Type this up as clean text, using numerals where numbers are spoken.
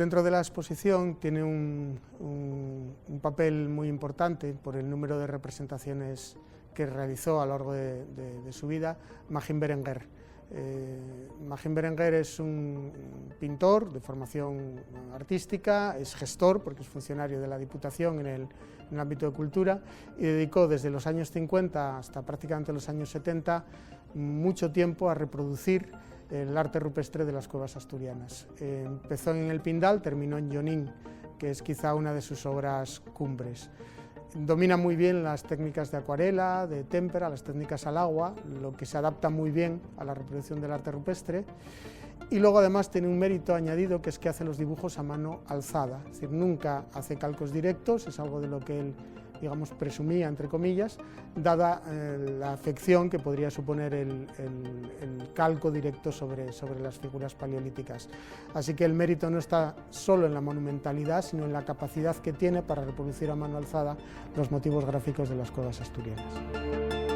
Dentro de la exposición tiene un papel muy importante por el número de representaciones que realizó a lo largo de su vida Magín Berenguer. Magín Berenguer es un pintor de formación artística, es gestor porque es funcionario de la Diputación en el ámbito de cultura y dedicó desde los años 50 hasta prácticamente los años 70 mucho tiempo a reproducir el arte rupestre de las cuevas asturianas. Empezó en el Pindal, terminó en Llonín, que es quizá una de sus obras cumbres. Domina muy bien las técnicas de acuarela, de témpera, las técnicas al agua, lo que se adapta muy bien a la reproducción del arte rupestre. Y luego además tiene un mérito añadido, que es que hace los dibujos a mano alzada, es decir, nunca hace calcos directos, es algo de lo que él, digamos, presumía, entre comillas, dada la afección que podría suponer el calco directo sobre las figuras paleolíticas. Así que el mérito no está solo en la monumentalidad, sino en la capacidad que tiene para reproducir a mano alzada los motivos gráficos de las cuevas asturianas.